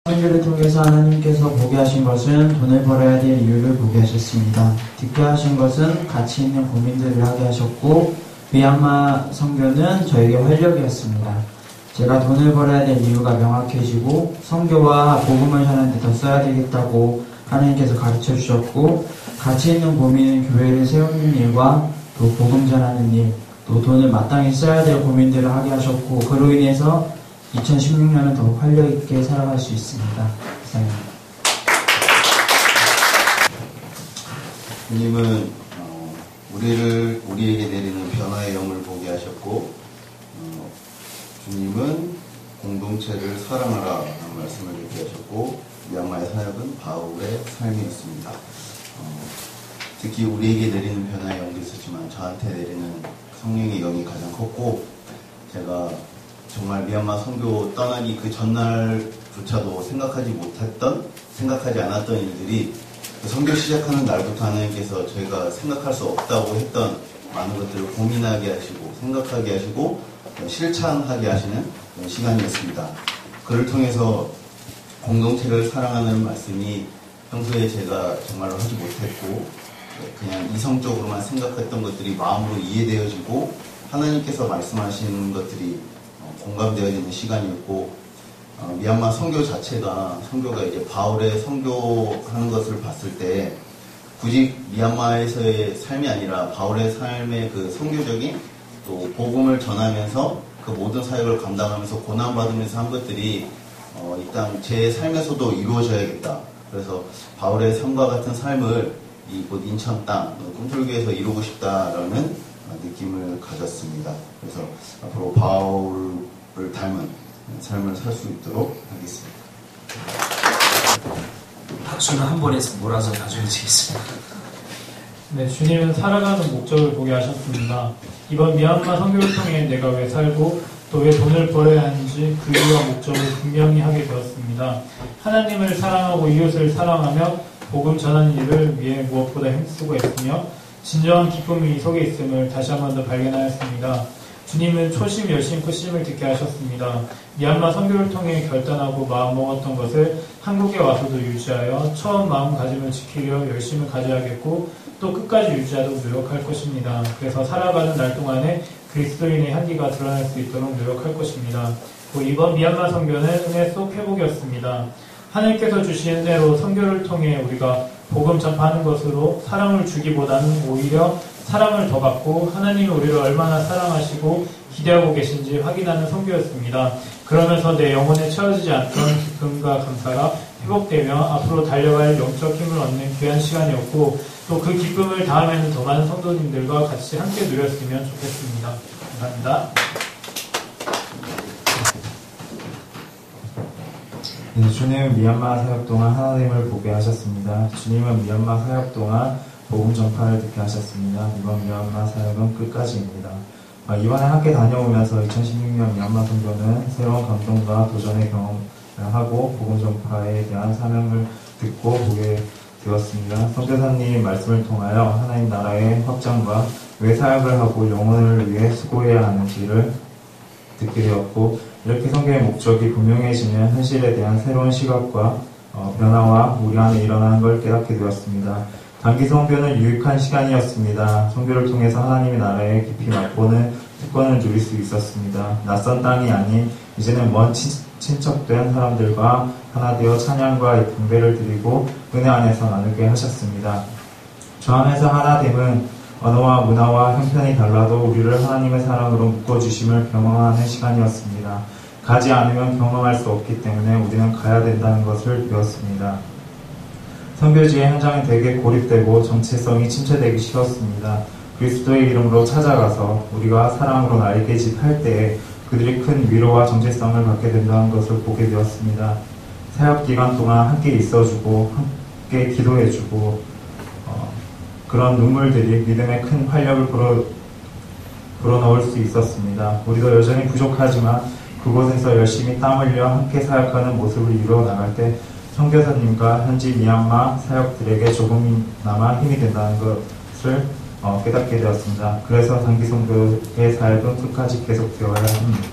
선교를 통해서 하나님께서 보게 하신 것은 돈을 벌어야 될 이유를 보게 하셨습니다. 듣게 하신 것은 가치 있는 고민들을 하게 하셨고, 미얀마 선교는 저에게 활력이었습니다. 제가 돈을 벌어야 될 이유가 명확해지고 선교와 복음을 전하는 데 더 써야 되겠다고 하나님께서 가르쳐 주셨고, 가치 있는 고민은 교회를 세우는 일과 또 복음 전하는 일, 또 돈을 마땅히 써야 될 고민들을 하게 하셨고, 그로 인해서 2016년은 더욱 활력 있게 살아갈 수 있습니다. 감사합니다. 주님은 우리에게 내리는 변화의 영을 보게 하셨고, 주님은 공동체를 사랑하라 라는 말씀을 듣게 하셨고, 미얀마의 사역은 바울의 삶이었습니다. 특히 우리에게 내리는 변화의 영도 있었지만 저한테 내리는 성령의 영이 가장 컸고, 제가 정말 미얀마 선교 떠나기 그 전날조차도 생각하지 않았던 일들이 선교 시작하는 날부터 하나님께서 저희가 생각할 수 없다고 했던 많은 것들을 고민하게 하시고 생각하게 하시고 실천하게 하시는 시간이었습니다. 그를 통해서 공동체를 사랑하는 말씀이 평소에 제가 정말로 하지 못했고 그냥 이성적으로만 생각했던 것들이 마음으로 이해되어지고 하나님께서 말씀하시는 것들이 공감되어지는 시간이었고, 미얀마 선교가 이제 바울의 선교하는 것을 봤을 때 굳이 미얀마에서의 삶이 아니라 바울의 삶의 그 선교적인 또 복음을 전하면서 그 모든 사역을 감당하면서 고난받으면서 한 것들이 이 땅 제 삶에서도 이루어져야겠다. 그래서 바울의 삶과 같은 삶을 이곳 인천 땅 꿈틀교에서 이루고 싶다라는 느낌을 가졌습니다. 그래서 앞으로 바울을 닮은 삶을 살 수 있도록 하겠습니다. 박수는 한 번에서 몰아서 나중에 드리겠습니다. 네, 주님은 살아가는 목적을 보게 하셨습니다. 이번 미얀마 선교를 통해 내가 왜 살고 또 왜 돈을 벌어야 하는지 그 이유와 목적을 분명히 하게 되었습니다. 하나님을 사랑하고 이웃을 사랑하며 복음 전하는 일을 위해 무엇보다 힘쓰고 있으며 진정한 기쁨이 이 속에 있음을 다시 한 번 더 발견하였습니다. 주님은 초심, 열심, quyết심을 듣게 하셨습니다. 미얀마 선교를 통해 결단하고 마음먹었던 것을 한국에 와서도 유지하여 처음 마음가짐을 지키려 열심을 가져야겠고 또 끝까지 유지하도록 노력할 것입니다. 그래서 살아가는 날 동안에 그리스도인의 향기가 드러날 수 있도록 노력할 것입니다. 이번 미얀마 선교는 은혜 속 회복이었습니다. 하나님께서 주신 은혜로 선교를 통해 우리가 복음 전파하는 것으로 사랑을 주기보다는 오히려 사랑을 더 받고 하나님이 우리를 얼마나 사랑하시고 기대하고 계신지 확인하는 선교였습니다. 그러면서 내 영혼에 채워지지 않던 기쁨과 감사가 회복되며 앞으로 달려갈 영적 힘을 얻는 귀한 시간이었고 또 그 기쁨을 다음에는 더 많은 성도님들과 같이 함께 누렸으면 좋겠습니다. 감사합니다. 네, 주님은 미얀마 사역 동안 하나님을 보게 하셨습니다. 주님은 미얀마 사역 동안 복음 전파를 듣게 하셨습니다. 이번 미얀마 사역은 끝까지입니다. 이번에 함께 다녀오면서 2016년 미얀마 선교는 새로운 감동과 도전의 경험을 하고 복음 전파에 대한 사명을 듣고 보게 되었습니다. 선교사님 말씀을 통하여 하나님 나라의 확장과 왜 사역을 하고 영혼을 위해 수고해야 하는지를 듣게 되었고 이렇게 선교의 목적이 분명해지면 현실에 대한 새로운 시각과 변화와 우리 안에 일어나는 걸 깨닫게 되었습니다. 단기 선교는 유익한 시간이었습니다. 선교를 통해서 하나님의 나라에 깊이 맛보는 특권을 누릴 수 있었습니다. 낯선 땅이 아닌 이제는 먼 친척된 사람들과 하나 되어 찬양과 경배를 드리고 은혜 안에서 나누게 하셨습니다. 주 안에서 하나됨은 언어와 문화와 형편이 달라도 우리를 하나님의 사랑으로 묶어주심을 경험하는 시간이었습니다. 가지 않으면 경험할 수 없기 때문에 우리는 가야 된다는 것을 배웠습니다. 선교지의 현장은 되게 고립되고 정체성이 침체되기 쉬웠습니다. 그리스도의 이름으로 찾아가서 우리가 사랑으로 날개짓 할 때에 그들이 큰 위로와 정체성을 갖게 된다는 것을 보게 되었습니다. 사역 기간 동안 함께 있어주고 함께 기도해주고 그런 눈물들이 믿음의 큰 활력을 불어넣을 수 있었습니다. 우리도 여전히 부족하지만 그곳에서 열심히 땀 흘려 함께 사역하는 모습을 이루어 나갈 때 선교사님과 현지 미얀마 사역들에게 조금이나마 힘이 된다는 것을 깨닫게 되었습니다. 그래서 단기 선교의 사역은 끝까지 계속되어야 합니다.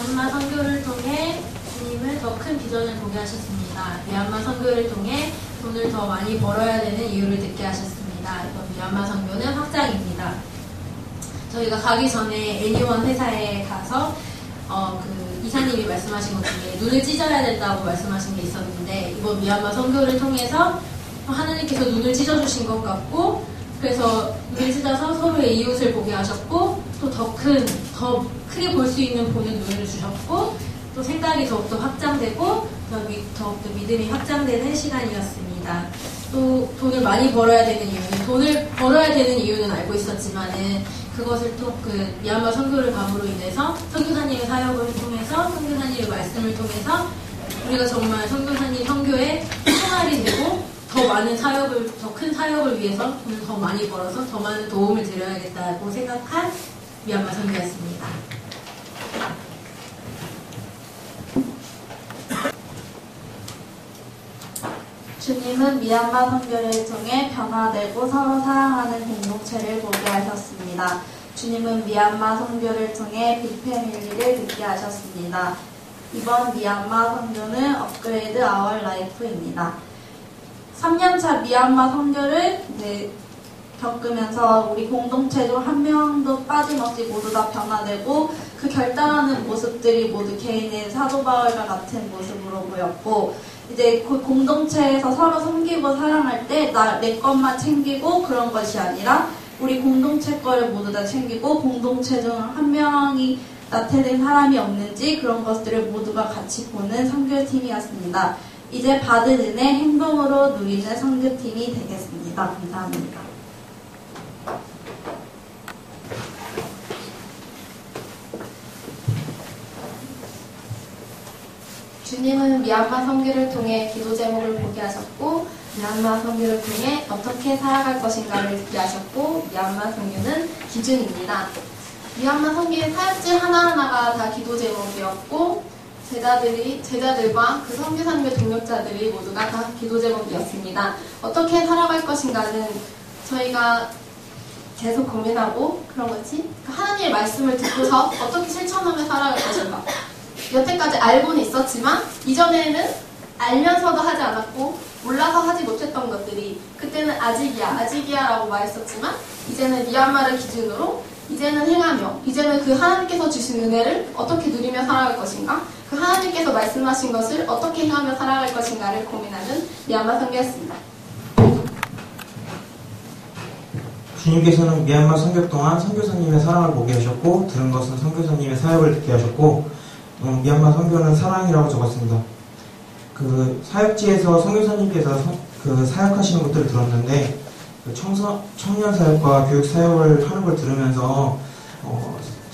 미얀마 선교를 통해 주님을 더 큰 비전을 보게 하셨습니다. 미얀마 선교를 통해 돈을 더 많이 벌어야 되는 이유를 듣게 하셨습니다. 이번 미얀마 선교는 확장입니다. 저희가 가기 전에 애니원 회사에 가서 그 이사님이 말씀하신 것 중에 눈을 찢어야 된다고 말씀하신 게 있었는데, 이번 미얀마 선교를 통해서 하나님께서 눈을 찢어주신 것 같고, 그래서 눈을 찢어서 서로의 이웃을 보게 하셨고, 또 더 크게 볼 수 있는 보는 눈을 주셨고, 또 생각이 더욱더 확장되고, 더욱더 믿음이 확장되는 시간이었습니다. 또 돈을 많이 벌어야 되는 이유는, 돈을 벌어야 되는 이유는 알고 있었지만은, 그것을 또 그 미얀마 선교를 감으로 인해서 선교사님의 사역을 통해서, 선교사님의 말씀을 통해서 우리가 정말 선교사님 선교의 총알이 되고, 더 많은 사역을, 더 큰 사역을 위해서 돈을 더 많이 벌어서 더 많은 도움을 드려야겠다고 생각한 미얀마 선교였습니다. 주님은 미얀마 선교를 통해 변화되고 서로 사랑하는 공동체를 보게 하셨습니다. 주님은 미얀마 선교를 통해 빅패밀리를 듣게 하셨습니다. 이번 미얀마 선교는 업그레이드 아워 라이프입니다. 3년차 미얀마 선교를 겪으면서 우리 공동체도 한 명도 빠짐없이 모두 다 변화되고, 그 결단하는 모습들이 모두 개인의 사도 바울과 같은 모습으로 보였고, 이제 그 공동체에서 서로 섬기고 사랑할 때 내 것만 챙기고 그런 것이 아니라 우리 공동체 거를 모두 다 챙기고, 공동체 중 한 명이 나태된 사람이 없는지 그런 것들을 모두가 같이 보는 선교팀이었습니다. 이제 받은 은혜 행동으로 누리는 선교팀이 되겠습니다. 감사합니다. 주님은 미얀마 선교를 통해 기도 제목을 보게 하셨고, 미얀마 선교를 통해 어떻게 살아갈 것인가를 듣게 하셨고, 미얀마 선교는 기준입니다. 미얀마 선교의 사역지 하나하나가 다 기도 제목이었고, 제자들과 그 선교사님의 동력자들이 모두가 다 기도 제목이었습니다. 어떻게 살아갈 것인가는 저희가 계속 고민하고, 그런 거지? 하나님의 말씀을 듣고서 어떻게 실천하며 살아갈 것인가. 여태까지 알고는 있었지만 이전에는 알면서도 하지 않았고 몰라서 하지 못했던 것들이, 그때는 아직이야라고 말했었지만 이제는 미얀마를 기준으로 이제는 행하며, 이제는 그 하나님께서 주신 은혜를 어떻게 누리며 살아갈 것인가, 그 하나님께서 말씀하신 것을 어떻게 행하며 살아갈 것인가를 고민하는 미얀마 선교였습니다. 주님께서는 미얀마 선교 동안 선교사님의 사랑을 보게 하셨고, 들은 것은 선교사님의 사역을 듣게 하셨고, 미얀마 선교는 사랑이라고 적었습니다. 그 사역지에서 선교사님께서 그 사역하시는 것들을 들었는데, 그 청년 사역과 교육 사역을 하는 걸 들으면서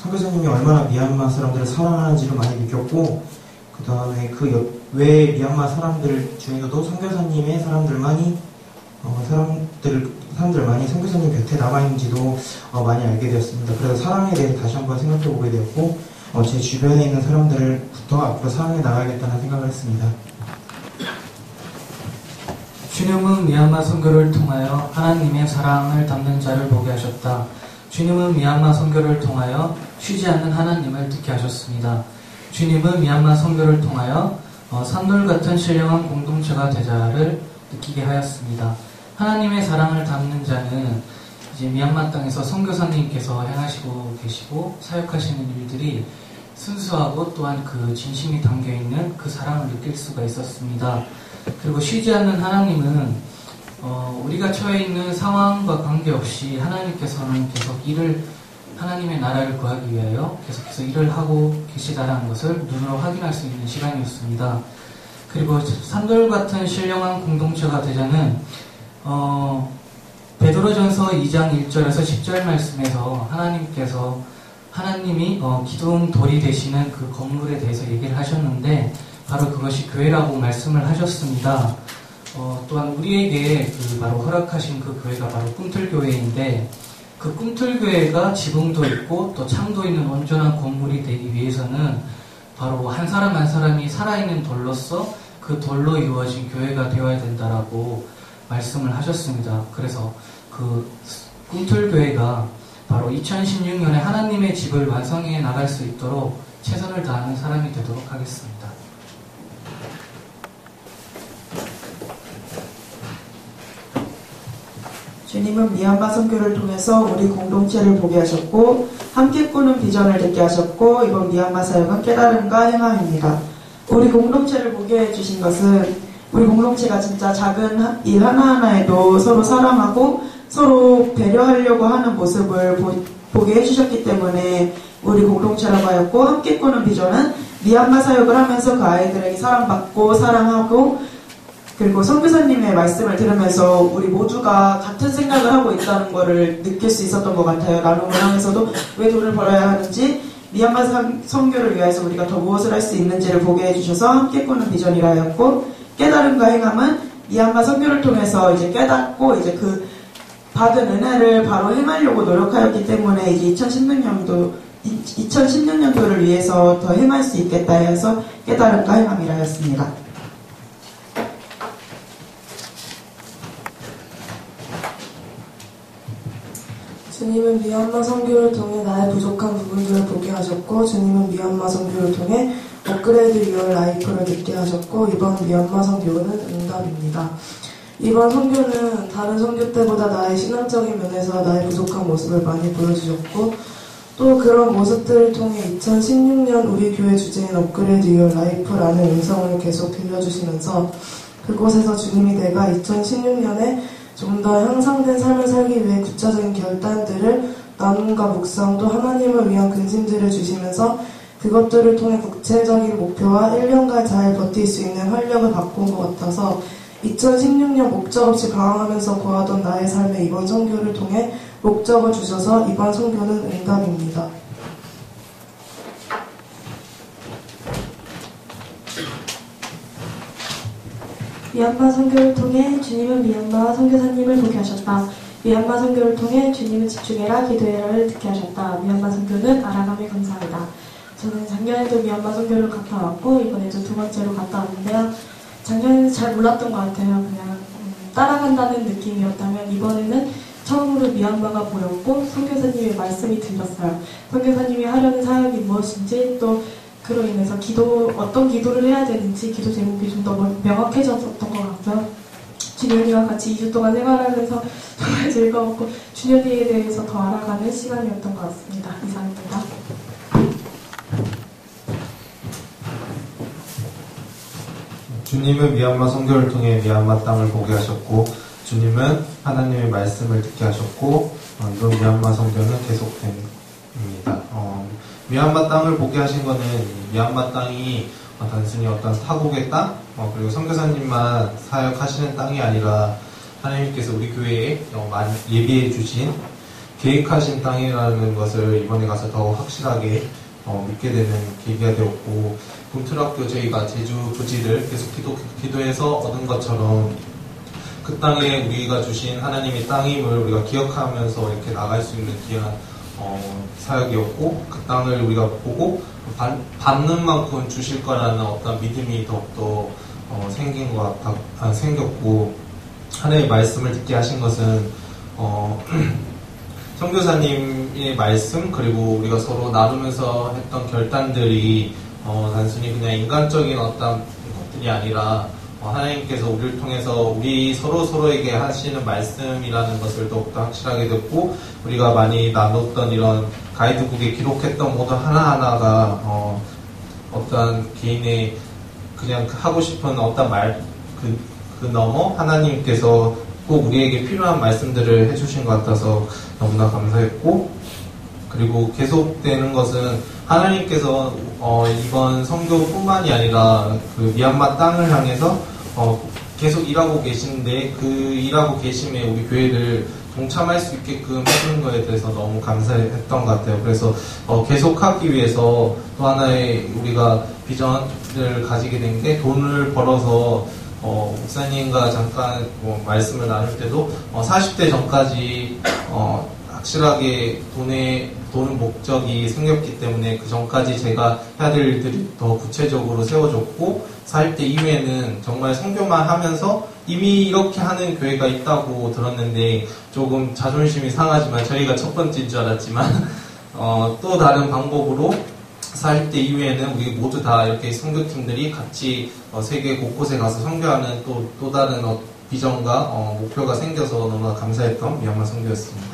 선교사님이 얼마나 미얀마 사람들을 사랑하는지를 많이 느꼈고, 그 다음에 그 외 미얀마 사람들 중에서도 선교사님의 사람들만이 선교사님 곁에 남아있는지도 많이 알게 되었습니다. 그래서 사랑에 대해 다시 한번 생각해보게 되었고, 제 주변에 있는 사람들부터 앞으로 사랑해 나가야겠다는 생각을 했습니다. 주님은 미얀마 선교를 통하여 하나님의 사랑을 담는 자를 보게 하셨다. 주님은 미얀마 선교를 통하여 쉬지 않는 하나님을 듣게 하셨습니다. 주님은 미얀마 선교를 통하여 산돌 같은 신령한 공동체가 되자를 느끼게 하였습니다. 하나님의 사랑을 담는 자는 이제 미얀마 땅에서 선교사님께서 행하시고 계시고 사역하시는 일들이 순수하고 또한 그 진심이 담겨있는 그 사랑을 느낄 수가 있었습니다. 그리고 쉬지 않는 하나님은 우리가 처해 있는 상황과 관계없이 하나님께서는 계속 하나님의 나라를 구하기 위하여 계속해서 일을 하고 계시다라는 것을 눈으로 확인할 수 있는 시간이었습니다. 그리고 산돌 같은 신령한 공동체가 되자는 베드로전서 2장 1절에서 10절 말씀에서 하나님이 기둥 돌이 되시는 그 건물에 대해서 얘기를 하셨는데, 바로 그것이 교회라고 말씀을 하셨습니다. 또한 우리에게 바로 허락하신 그 교회가 바로 꿈틀교회인데, 그 꿈틀교회가 지붕도 있고 또 창도 있는 온전한 건물이 되기 위해서는 바로 한 사람 한 사람이 살아있는 돌로서 그 돌로 이루어진 교회가 되어야 된다라고 말씀을 하셨습니다. 그래서 그 꿈틀교회가 바로 2016년에 하나님의 집을 완성해 나갈 수 있도록 최선을 다하는 사람이 되도록 하겠습니다. 주님은 미얀마 선교를 통해서 우리 공동체를 보게 하셨고 함께 꾸는 비전을 듣게 하셨고 이번 미얀마 사역은 깨달음과 행함입니다. 우리 공동체를 보게 해주신 것은 우리 공동체가 진짜 작은 일 하나하나에도 서로 사랑하고 서로 배려하려고 하는 모습을 보게 해주셨기 때문에 우리 공동체라고 하였고 함께 꾸는 비전은 미얀마 사역을 하면서 그 아이들에게 사랑받고 사랑하고 그리고 선교사님의 말씀을 들으면서 우리 모두가 같은 생각을 하고 있다는 것을 느낄 수 있었던 것 같아요. 나눔을 하면서도 왜 돈을 벌어야 하는지 미얀마 선교를 위해서 우리가 더 무엇을 할 수 있는지를 보게 해주셔서 함께 꾸는 비전이라 하였고 깨달음과 행함은 미얀마 선교를 통해서 이제 깨닫고 이제 그 받은 은혜를 바로 행하려고 노력하였기 때문에 이제 2016년도를 위해서 더 행할 수 있겠다 해서 깨달음과 행함이라 하였습니다. 주님은 미얀마 선교를 통해 나의 부족한 부분들을 보게 하셨고 주님은 미얀마 선교를 통해 업그레이드 유얼 라이프를 듣게 하셨고 이번 미얀마 선교는 응답입니다. 이번 선교는 다른 선교 때보다 나의 신앙적인 면에서 나의 부족한 모습을 많이 보여주셨고 또 그런 모습들을 통해 2016년 우리 교회 주제인 업그레이드 유얼 라이프라는 음성을 계속 들려주시면서 그곳에서 주님이 내가 2016년에 좀 더 향상된 삶을 살기 위해 구체적인 결단들을 나눔과 묵상 또 하나님을 위한 근심들을 주시면서 그것들을 통해 구체적인 목표와 1년간 잘 버틸 수 있는 활력을 바꾼 것 같아서 2016년 목적 없이 방황하면서 거하던 나의 삶에 이번 선교를 통해 목적을 주셔서 이번 선교는 응답입니다. 미얀마 선교를 통해 주님은 미얀마 선교사님을 보게 하셨다. 미얀마 선교를 통해 주님은 집중해라 기도해라를 듣게 하셨다. 미얀마 선교는 알아감에 감사합니다. 저는 작년에도 미얀마 선교를 갔다 왔고 이번에도 두 번째로 갔다 왔는데요. 작년에는 잘 몰랐던 것 같아요. 그냥 따라간다는 느낌이었다면 이번에는 처음으로 미얀마가 보였고 선교사님의 말씀이 들렸어요. 선교사님이 하려는 사역이 무엇인지 또 그로 인해서 어떤 기도를 해야 되는지 기도 제목이 좀 더 명확해졌던 것 같고요. 준현이와 같이 2주 동안 생활하면서 정말 즐거웠고 준현이에 대해서 더 알아가는 시간이었던 것 같습니다. 이상입니다. 주님은 미얀마 선교를 통해 미얀마 땅을 보게 하셨고 주님은 하나님의 말씀을 듣게 하셨고 이번 미얀마 선교는 계속됩니다. 미얀마 땅을 보게 하신 거는 미얀마 땅이 단순히 어떤 타국의 땅 그리고 선교사님만 사역하시는 땅이 아니라 하나님께서 우리 교회에 많이 예비해 주신 계획하신 땅이라는 것을 이번에 가서 더 확실하게 믿게 되는 계기가 되었고 굶틀학교 저희가 제주 부지를 계속 기도해서 얻은 것처럼 그 땅에 우리가 주신 하나님의 땅임을 우리가 기억하면서 이렇게 나갈 수 있는 귀한 사역이었고 그 땅을 우리가 보고 받는 만큼 주실 거라는 어떤 믿음이 더욱더 생겼고 하나님의 말씀을 듣게 하신 것은 선교사님의 말씀 그리고 우리가 서로 나누면서 했던 결단들이 단순히 그냥 인간적인 어떤 것들이 아니라 하나님께서 우리를 통해서 우리 서로에게 하시는 말씀이라는 것을 더욱더 확실하게 듣고 우리가 많이 나눴던 이런 가이드북에 기록했던 모든 하나하나가 어떤 개인의 그냥 하고 싶은 어떤 말 그 너머 하나님께서 꼭 우리에게 필요한 말씀들을 해주신 것 같아서 너무나 감사했고 그리고 계속되는 것은 하나님께서 이번 선교뿐만이 아니라 그 미얀마 땅을 향해서 계속 일하고 계신데 그 일하고 계심에 우리 교회를 동참할 수 있게끔 해주는 것에 대해서 너무 감사했던 것 같아요. 그래서 계속하기 위해서 또 하나의 우리가 비전을 가지게 된 게 돈을 벌어서 목사님과 잠깐 말씀을 나눌 때도 40대 전까지 확실하게 돈의 목적이 생겼기 때문에 그 전까지 제가 해야 될 일들이 더 구체적으로 세워졌고 40대 이후에는 정말 선교만 하면서 이미 이렇게 하는 교회가 있다고 들었는데 조금 자존심이 상하지만 저희가 첫 번째인 줄 알았지만 또 다른 방법으로 40대 이후에는 우리 모두 다 이렇게 선교팀들이 같이 세계 곳곳에 가서 선교하는 또 다른 비전과 목표가 생겨서 너무나 감사했던 미얀마 선교였습니다.